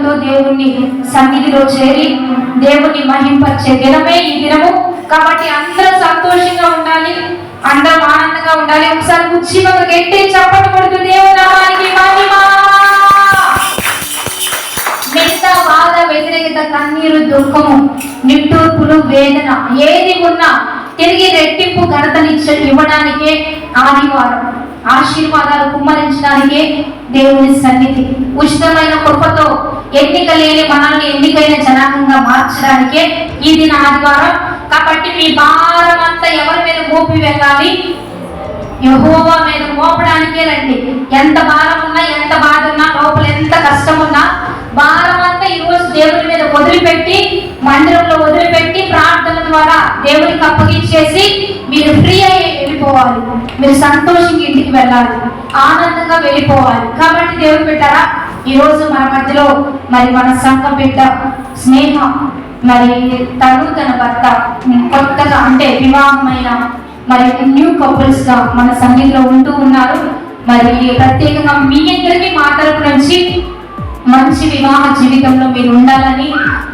హృదయంతో దేవుణ్ణి సన్నిధిలో చేరి దేవుణ్ణి మహింపరిచే దినమే ఈ దినము. కాబట్టి అందరూ సంతోషంగా ఉండాలి, అందరం ఆనందంగా ఉండాలి. ఒకసారి ఉచ్చిమగా గట్టి చప్పట్లు కొడుతూ దేవుని నామానికి మహిమ. మిగతా బాధ, వ్యతిరేకత, కన్నీరు, దుఃఖము, నిట్టూర్పులు, వేదన ఏది ఉన్నా తిరిగి రెట్టింపు ఘనతనిచ్చి ఇవ్వడానికే ఆదివారం. ఆశీర్వాదాలు కుమ్మరించడానికే దేవుని సన్నిధి. ఉచితమైన కృపతో ఎన్నిక లేని మనల్ని ఎన్నికైన జనాంగంగా మార్చడానికే ఈ దిన ఆదివారం. కాబట్టి మీ భారం అంతా ఎవరి మీద మోపి వెళ్ళాలి? యెహోవా మీద మోపడానికే రండి. ఎంత భారం ఉన్నా, ఎంత బాధ ఉన్నా, లోపల ఎంత కష్టం ఉన్నా భారం అంతా ఈరోజు దేవుని మీద వదిలిపెట్టి, మందిరంలో వదిలిపెట్టి ప్రార్థన ద్వారా దేవునికి అప్పగించేసి మీరు ఫ్రీ అయ్యి వెళ్ళిపోవాలి. మీరు సంతోషంగా ఇంటికి వెళ్ళాలి, ఆనందంగా వెళ్ళిపోవాలి. కాబట్టి దేవుడు పెట్టారా ఈరోజు మన మధ్యలో మరి మన సంఘ బిడ్డ స్నేహ, మరి తన భర్త కొత్తగా అంటే వివాహమైన మరి న్యూ కపుల్స్ గా మన సన్నిధిలో ఉంటూ ఉన్నారు. మరి ప్రత్యేకంగా మీ ఇద్దరికి మా తరపు నుంచి మంచి వివాహ జీవితంలో మీరు ఉండాలని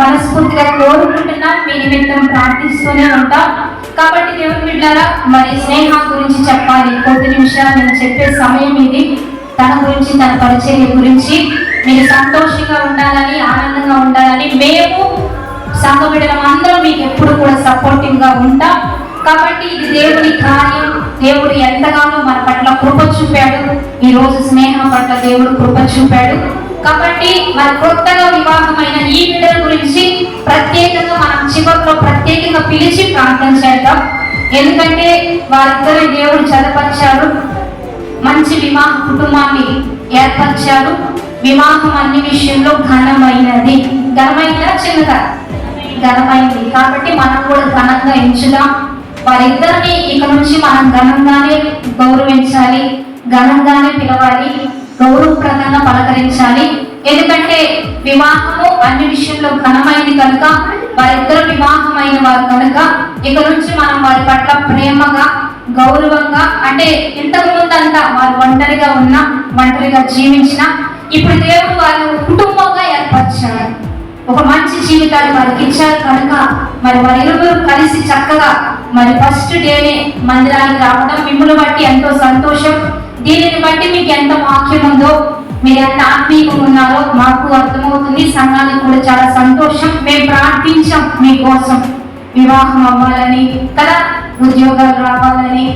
మనస్ఫూర్తిగా కోరుకుంటున్నాం. మీ నిమిత్తం ప్రార్థిస్తూనే ఉంటాం. కాబట్టి దేవుని బిడ్డలారా, మరి స్నేహ గురించి చెప్పాలి. కొద్ది నిమిషాలు నేను చెప్పే సమయం ఇది. తన గురించి, తన పరిచర్య గురించి మీరు సంతోషంగా ఉండాలని, ఆనందంగా ఉండాలని మేము సంఘ బిడ్డలం అందరం మీకు ఎప్పుడు కూడా సపోర్టివ్ గా ఉంటాం. కాబట్టి ఇది దేవుని కార్యం. దేవుడు ఎంతగానో మన పట్ల కృప చూపాడు. ఈ రోజు స్నేహం పట్ల దేవుడు కృప చూపాడు. కాబట్టి మరి కొత్తగా వివాహమైన ఈ బిడ్డల గురించి ప్రత్యేకంగా మనం చివరిలో ప్రత్యేకంగా పిలిచి ప్రార్థన చేద్దాం. ఎందుకంటే వారిద్దరి దేవుడు చదపరిచారు, మంచి వివాహ కుటుంబాన్ని ఏర్పరిచారు. వివాహం అన్ని విషయంలో ఘనమైనది. ఘనమైనదా చిన్నదా? ఘనమైంది. కాబట్టి మనం కూడా ఘనంగా ఎంచుదాం. వారిద్దరిని ఇక నుంచి మనం ఘనంగానే గౌరవించాలి, ఘనంగానే పిలవాలి, గౌరవప్రదంగా పలకరించాలి. ఎందుకంటే వివాహము అన్ని విషయంలో ఘనమైంది కనుక, వారిద్దరు వివాహమైన వారు కనుక ఇక నుంచి మనం వారి పట్ల ప్రేమగా, గౌరవంగా, అంటే ఇంతకు ముందంతా వారు ఒంటరిగా ఉన్నా, ఒంటరిగా జీవించిన, ఇప్పుడు దేవుడు వారు కుటుంబంగా ఏర్పరిచారు. ఒక మంచి జీవితాన్ని వారికి ఇచ్చారు కనుక మరి వారి ఇరువురు కలిసి చక్కగా మరి ఫస్ట్ డేనే మందిరానికి రావడం మిమ్మల్ని బట్టి ఎంతో సంతోషం. దీనిని బట్టి మీకు ఎంత వాక్యం ఉందో, మీరు ఎంత ఆత్మీయంగా ఉన్నారో మాకు అర్థమవుతుంది. సంఘానికి కూడా చాలా సంతోషం. మేము ప్రార్థించాం మీకోసం, వివాహం అవ్వాలని కదా, ఉద్యోగాలు రావాలని,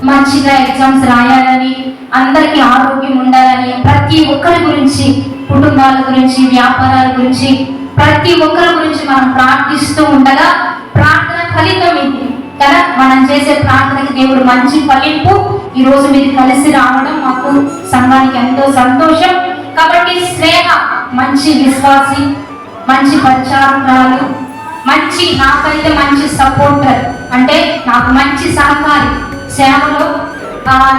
మంచిగా ఎగ్జామ్స్ రాయాలని, అందరికీ ఆరోగ్యం ఉండాలని, ప్రతి ఒక్కరి గురించి, కుటుంబాల గురించి, వ్యాపారాల గురించి, ప్రతి ఒక్కరి గురించి మనం ప్రార్థిస్తూ ఉండగా ప్రార్థన ఫలితం ఇది కదా. మనం చేసే ప్రార్థనకి దేవుడు మంచి ఫలింపు. ఈ రోజు మీరు కలిసి రావడం మాకు సంఘానికి ఎంతో సంతోషం. కాబట్టి స్నేహ మంచి విశ్వాసి, మంచి ప్రచారకురాలు, మంచి నాకైతే మంచి సపోర్టర్, అంటే నాకు మంచి సహకారి. సేవలో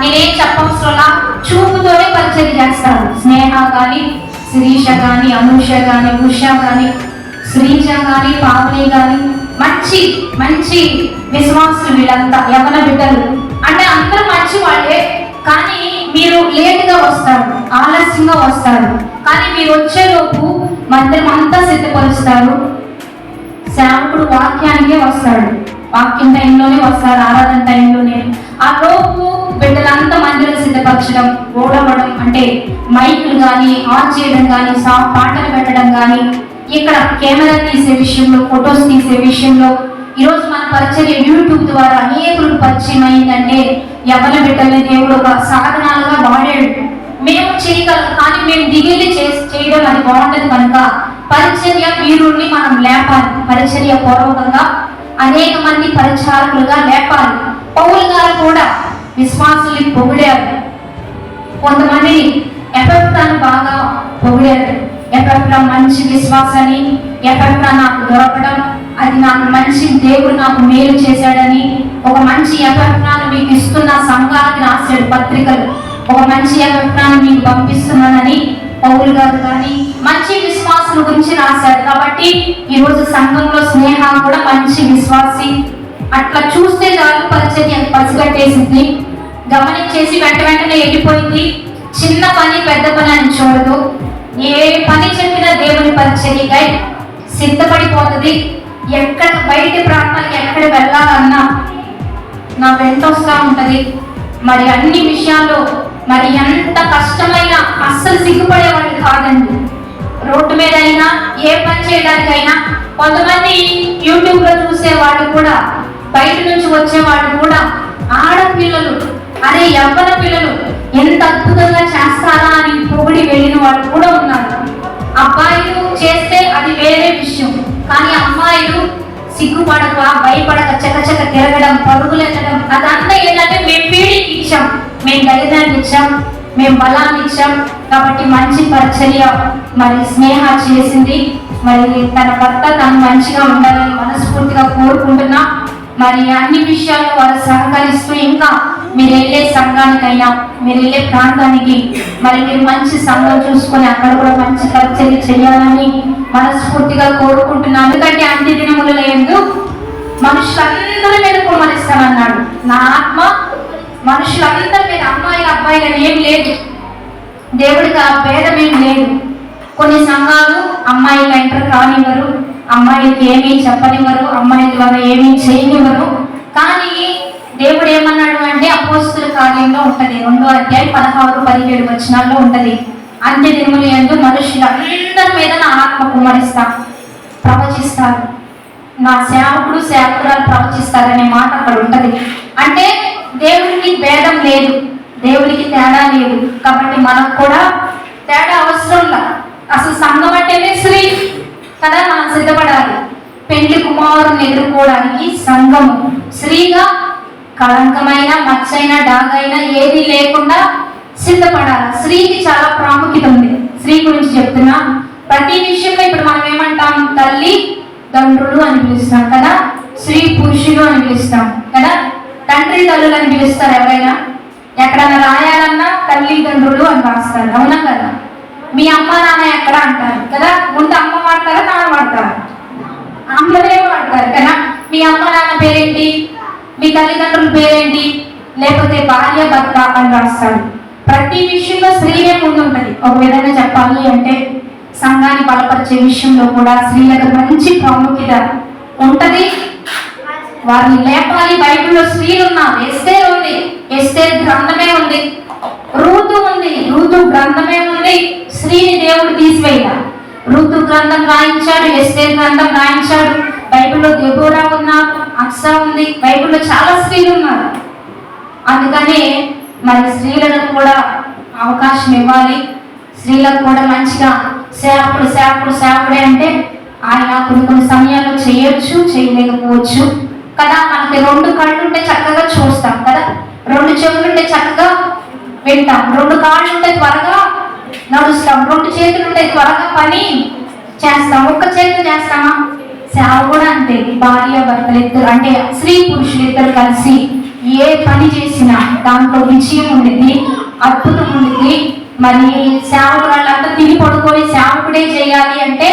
నేనేం చెప్పవసరంలా చూపుతోనే పరిచయం చేస్తాను. స్నేహ కానీ, శిరీష కానీ, అనూష కానీ, ఉష కానీ, శ్రీజ కానీ, పావని కానీ మంచి మంచి విశ్వాసులు. వీళ్ళంతా యవన బిడ్డలు, అంటే అందరూ మంచి వాళ్ళే. కానీ మీరు లేటుగా వస్తారు, ఆలస్యంగా వస్తారు. కానీ మీరు వచ్చేలోపు మందిరం అంతా సిద్ధపరుస్తారు. సేవకుడు వాక్యానికే వస్తాడు, వాక్యం టైంలోనే వస్తారు, ఆరాధన టైంలోనే. ఆ లోపు బిడ్డలంతా మందిరం సిద్ధపరచడం, ఓడవడం, అంటే మైకులు కానీ ఆన్ చేయడం కానీ, పాటలు పెట్టడం కానీ, ఇక్కడ కెమెరా తీసే విషయంలో, ఫొటోస్ తీసే విషయంలో ఈరోజు మన పరిచర్య యూట్యూబ్ ద్వారా అనేకులకు పరిచయం అయిందంటే యవన బిడ్డల్ని దేవుడు ఒక సాధనాలుగా వాడాడు. మేము చేయగలం, కానీ మేము దిగిలి చేయడం అది బాగుంటుంది కనుక పరిచర్య వీరుల్ని మనం లేపాలి. పరిచర్య పూర్వకంగా అనేక మంది పరిచారకులుగా లేపాలి. పౌలు గారు కూడా విశ్వాసుల్ని పొగిడారు. కొంతమంది ఎఫెప్రాను బాగా పొగిడారు. ఎఫెప్రా మంచి విశ్వాసాన్ని, ఎఫెప్రా నాకు దొరకడం, అది నాకు మంచి దేవుడు నాకు మేలు చేశాడని, ఒక మంచి ఎఫెప్రాను మీకు ఇస్తున్న సంఘానికి రాశాడు పత్రికలు. ఒక మంచి ఎఫెప్రాను మీకు పంపిస్తున్నానని పౌలు గారు కానీ మంచి విశ్వాసం గురించి రాశారు. కాబట్టి ఈరోజు సంఘంలో స్నేహ కూడా మంచి విశ్వాసి. అట్లా చూస్తే చాలు పరిచర్య పసిగట్టేసింది, గమనించేసి వెంటనే వెళ్ళిపోయింది. చిన్న పని పెద్ద పని అని చూడదు. ఏ పని చెప్పినా దేవుని పరిచర్యకై సిద్ధపడిపోతుంది. ఎక్కడ బయట ప్రాంతానికి ఎక్కడ వెళ్ళాలన్నా నా వెంట వస్తూ ఉంటుంది. మరి అన్ని విషయాల్లో మరి ఎంత కష్టమైనా అస్సలు సిగ్గుపడేవాళ్ళు కాదండి. రోడ్డు మీద అయినా ఏ పని చేయడానికైనా కొంతమంది యూట్యూబ్లో చూసే వాళ్ళు కూడా, బయట నుంచి వచ్చే వాళ్ళు కూడా ఆడపిల్లలు, అరే యవ్వన పిల్లలు ఎంత అద్భుతంగా చేస్తారా అని పొగిడి వెళ్ళిన వాళ్ళు కూడా ఉన్నారు. అబ్బాయిలు చేస్తే అది వేరే విషయం, కానీ అమ్మాయిలు సిగ్గుపడక భయపడక చకచక తిరగడం, పరుగులెత్తడం, అదంతా ఏంటంటే మేము ఫీడింగ్ ఇచ్చాం, మేము ధైర్యాన్ని ఇచ్చాం, మేము బలాన్ని ఇచ్చాం. కాబట్టి మంచి పరిచర్య మరి స్నేహ చేసింది. మరి తన భర్త తను మంచిగా ఉండాలని మనస్ఫూర్తిగా కోరుకుంటున్నా. మరి అన్ని విషయాల్లో వారు సహకరిస్తూ, ఇంకా మీరు వెళ్ళే సంఘానికైనా మీరు వెళ్ళే ప్రాంతానికి మరి మీరు మంచి సంఘం చూసుకొని అక్కడ కూడా మంచి పరిచర్య చేయాలని మనస్ఫూర్తిగా కోరుకుంటున్నాను. ఎందుకంటే అన్ని దినములలో ఎందు మనుషులందరి మీద కుమరిస్తానన్నాడు. నా ఆత్మ మనుషులందరి మీద, అమ్మాయిలు అబ్బాయిలు ఏం లేదు, దేవుడికి ఆ భేదం ఏం లేదు. కొన్ని సంఘాలు అమ్మాయిలు ఎంటర్ కానివ్వరు, అమ్మాయిలకి ఏమీ చెప్పనివ్వరు, అమ్మాయిల ద్వారా ఏమీ చేయనివ్వరు. కానీ దేవుడు ఏమన్నాడు అంటే అపోస్తుల కార్యంలో ఉంటది, 2వ అధ్యాయం 16-17 వచనాల్లో ఉంటది. అంత్య దినముల యందు మనుషులందరి మీద నా ఆత్మ కుమ్మరిస్తా, ప్రవచిస్తారు, నా సేవకుడు సేవకురాలు ప్రవచిస్తారనే మాట అక్కడ ఉంటది. అంటే దేవుడికి భేదం లేదు, దేవుడికి తేడా లేదు. కాబట్టి మనకు కూడా తేడా అవసరం లేదు. అసలు సంఘం అంటేనే స్త్రీ కదా, మనం సిద్ధపడాలి. పెళ్లి కుమారుని ఎదుర్కోవడానికి సంఘము స్త్రీగా కళంకమైన మచ్చైన డాగైనా ఏది లేకుండా సిద్ధపడాలి. స్త్రీకి చాలా ప్రాముఖ్యత ఉంది. స్త్రీ గురించి చెప్తున్నా. ప్రతి విషయంలో ఇప్పుడు మనం ఏమంటాం, తల్లి తండ్రులు అని పిలుస్తాం కదా, స్త్రీ పురుషులు అని పిలుస్తాం కదా, తండ్రి తల్లులు అని పిలుస్తారు ఎవరైనా. ఎక్కడైనా రాయాలన్నా తల్లిదండ్రులు అని రాస్తారు, అవునా కదా. మీ అమ్మ నాన్న ఎక్కడ అంటారు కదా, ముందు అమ్మ వాడతారా నాన్న వాడతారా? అమ్మలే వాడతారు కదా. మీ అమ్మ నాన్న పేరేంటి, మీ తల్లిదండ్రుల పేరేంటి, లేకపోతే భార్య భర్త అని రాస్తాడు. ప్రతి విషయంలో స్త్రీలే ముందు ఉంటుంది. ఒక విధంగా చెప్పాలి అంటే సంఘాన్ని బలపరిచే విషయంలో కూడా స్త్రీలకు మంచి ప్రాముఖ్యత ఉంటది. వారిని లేపాలి. బైబిల్లో స్త్రీలు ఉన్నారు. ఎస్తేర్ ఉంది, ఎస్తేర్ గ్రంథమే ఉంది. రూతు ఉంది, రూతు గ్రంథమే ఉంది. స్త్రీని దేవుడు తీసివేయాలి. రూతు గ్రంథం రాయించాడు, ఎస్తేర్ గ్రంథం రాయించాడు. బైబిల్లో దెబోరా ఉన్నారు, అక్సా ఉంది. బైబిల్లో చాలా స్త్రీలు ఉన్నారు. అందుకనే మరి స్త్రీలకు కూడా అవకాశం ఇవ్వాలి. స్త్రీలకు కూడా మంచిగా సేవకుడు సేవకుడు సేవకుడే అంటే ఆయన కొన్ని సమయాల్లో చేయొచ్చు, చేయలేకపోవచ్చు కదా. మనకి 2 కళ్ళు ఉంటే చక్కగా చూస్తాం కదా, 2 చెవులు ఉంటే చక్కగా వింటాం, 2 కాళ్ళు ఉంటే త్వరగా నడుస్తాం, 2 చేతులు ఉంటే త్వరగా పని చేస్తాం. 1 చేతి చేస్తామా? సేవ కూడా అంతే. భార్య భర్తలు ఇద్దరు అంటే స్త్రీ పురుషులు ఇద్దరు కలిసి ఏ పని చేసినా దాంట్లో విజయం ఉండిద్ది, అద్భుతం ఉండిద్ది. మరి సేవకురాళ్ళంతా తిని పడుకొని సేవకుడే చేయాలి అంటే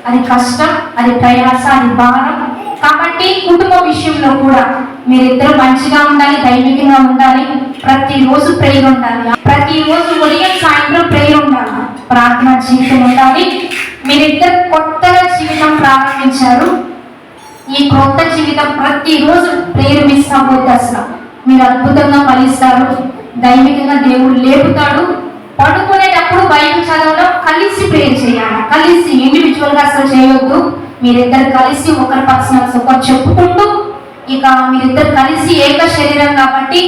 అది కష్టం, అది ప్రయాస, అది భారం. కాబట్టి కుటుంబ విషయంలో కూడా మీరిద్దరు మంచిగా ఉండాలి, దైవికంగా ఉండాలి. ప్రతిరోజు ప్రేయర్ ఉండాలి, ప్రతిరోజు ఉదయం సాయంత్రం ప్రేయర్ ఉండాలి, ప్రార్థన జీవితం ఉండాలి. మీరిద్దరు కొత్తగా జీవితం ప్రారంభించారు. ఈ కొత్త జీవితం ప్రతిరోజు ప్రేయర్ మిస్ అవ్వద్దు. అసలు మీరు అద్భుతంగా ఫలిస్తారు, దైవికంగా దేవుడు లేపుతాడు. పడుకునేటప్పుడు బైబిల్ చదవడం కలిసి ప్రేయర్ చేయాలి, కలిసి ఇండివిజువల్ గా అసలు చేయొద్దు. మీరిద్దరు కలిసి ఒకరి పర్సనల్స్ ఒకరు చెప్పుకుంటూ, ఇక మీరిద్దరు కలిసి ఏక శరీరం కాబట్టి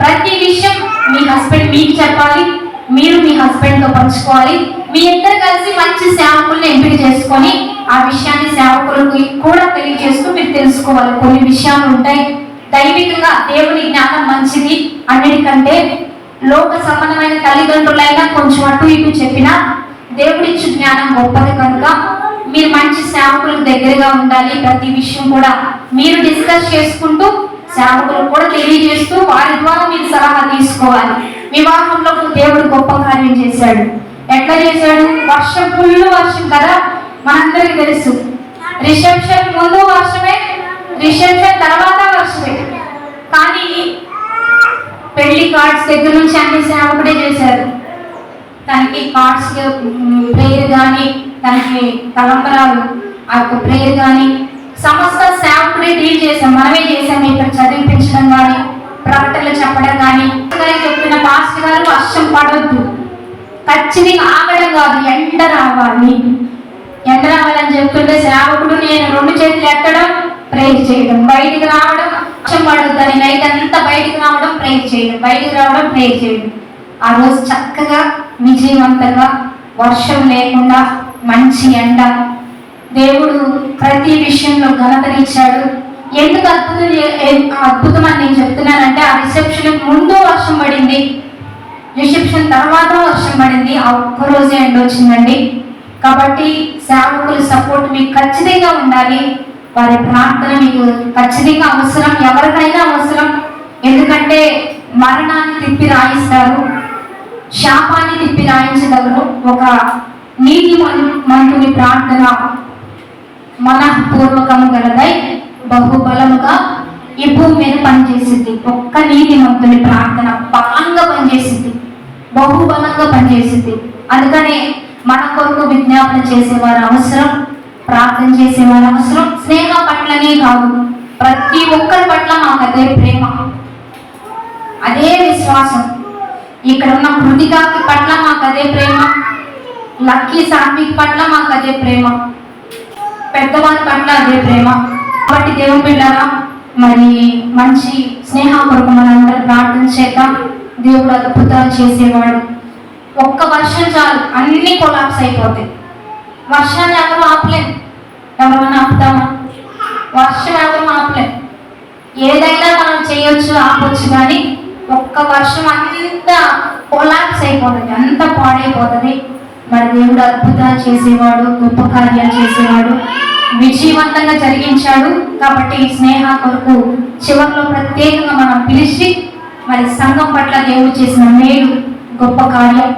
ప్రతి విషయం మీ హస్బెండ్ మీకు చెప్పాలి, మీరు మీ హస్బెండ్ తో పంచుకోవాలి. మీ ఇద్దరు కలిసి మంచి సేవకుల్ని ఎంపిక చేసుకొని ఆ విషయాన్ని సేవకులకు కూడా తెలియజేస్తూ మీరు తెలుసుకోవాలి. కొన్ని విషయాలు ఉంటాయి. దైవికంగా దేవుని జ్ఞానం మంచిది అన్నిటికంటే. లోక సంబంధమైన తల్లిదండ్రులైనా కొంచెం అటు ఇటు చెప్పినా దేవుడిచ్చు జ్ఞానం గొప్పది కనుక మీరు మంచి సేవకులకు దగ్గరగా ఉండాలి. ప్రతి విషయం కూడా మీరు డిస్కస్ చేసుకుంటూ సేవకులకు కూడా తెలియజేస్తూ వారి ద్వారా మీరు సలహా తీసుకోవాలి. వివాహంలో దేవుడు గొప్ప కార్యం చేశాడు. ఎట్లా చేశాడు? వర్షం, ఫుల్ వర్షం కదా, మనందరికీ తెలుసు. రిసెప్షన్ ముందు వర్షమే, రిసెప్షన్ తర్వాత వర్షమే. కానీ పెళ్లి కార్డ్స్ దగ్గర నుంచి అన్ని సేవకుడే చేశారు. తనకి కార్డ్స్ ప్రేయర్ కానీ, తనకి తలంబరాలు ఆ యొక్క ప్రేయర్ కానీ సమస్త సేవకుడే డీల్ చేసాం, మనమే చేసాం. ఇక్కడ చదివించడం కానీ, ప్రకటనలు చెప్పడం కానీ. చెప్తున్న పాస్టర్ గారు వర్షం పడొద్దు, ఖచ్చితంగా ఆగడం కాదు, ఎండ రావాలి. ఎండ రావాలని చెప్తుంటే సేవకుడు నేను 2 చేతులు ఎత్తడం, ప్రేయర్ చేయడం, బయటికి రావడం, వర్షం పడొద్దని నైట్ అంతా బయటికి రావడం, ప్రేయర్ చేయడం, బయటికి రావడం, ప్రేయర్ చేయడం. ఆ రోజు చక్కగా విజయవంతంగా వర్షం లేకుండా మంచి ఎండ, దేవుడు ప్రతి విషయంలో ఘనతనిచ్చాడు. ఎందుకు అద్భుతం అని నేను చెప్తున్నానంటే, ఆ రిసెప్షన్ ముందు వర్షం పడింది, రిసెప్షన్ తర్వాత వర్షం పడింది, ఆ ఒక్కరోజే ఎండ వచ్చిందండి. కాబట్టి సేవకుల సపోర్ట్ మీకు ఖచ్చితంగా ఉండాలి, వారి ప్రార్థన మీకు ఖచ్చితంగా అవసరం, ఎవరికైనా అవసరం. ఎందుకంటే మరణాన్ని తిప్పి రాయిస్తారు, శాపాన్ని తిప్పి రాయించగలరు. ఒక నీతి మంతుని ప్రార్థన మనఃపూర్వకము గలదై బహుబలముగా ఈ భూమి మీద పనిచేసింది. ఒక్క నీతి మంతుని ప్రార్థన బలంగా పనిచేసింది, బహుబలంగా పనిచేసింది. అందుకనే మన కొరకు విజ్ఞాపన చేసేవారు అవసరం, ప్రార్థన చేసేవారు అవసరం. స్నేహ పట్లనే కాదు, ప్రతి ఒక్కరి పట్ల మాకు అదే ప్రేమ, అదే విశ్వాసం. ఇక్కడ ఉన్న కృతికాకి పట్ల మాకు అదే ప్రేమ, లక్కీ సాత్విక్ పట్ల మాకు అదే ప్రేమ, పెద్దవారి పట్ల అదే ప్రేమ. కాబట్టి దేవుని బిడ్డలారా, మరి మంచి స్నేహ కొరకు మనందరూ ప్రార్థన చేద్దాం. దేవుడు అద్భుతాలు చేసేవాడు. ఒక్క వర్షం చాలు, అన్ని కొలాప్స్ అయిపోతాయి. వర్షాన్ని ఎవరు ఆపలేం, ఎవరైనా ఆపుతామా? వర్షం ఎవరు ఆపలేం. ఏదైనా మనం చేయొచ్చు, ఆపొచ్చు, కానీ ఒక్క వర్షం అంతా కొలాప్స్ అయిపోతుంది, అంత పాడైపోతుంది. మరి దేవుడు అద్భుతాలు చేసేవాడు, గొప్ప కార్యాలు చేసేవాడు, విజయవంతంగా జరిగించాడు. కాబట్టి స్నేహ కొరకు చివరిలో ప్రత్యేకంగా మనం పిలిచి మరి సంఘం పట్ల దేవుడు చేసిన మేలు, గొప్ప కార్యం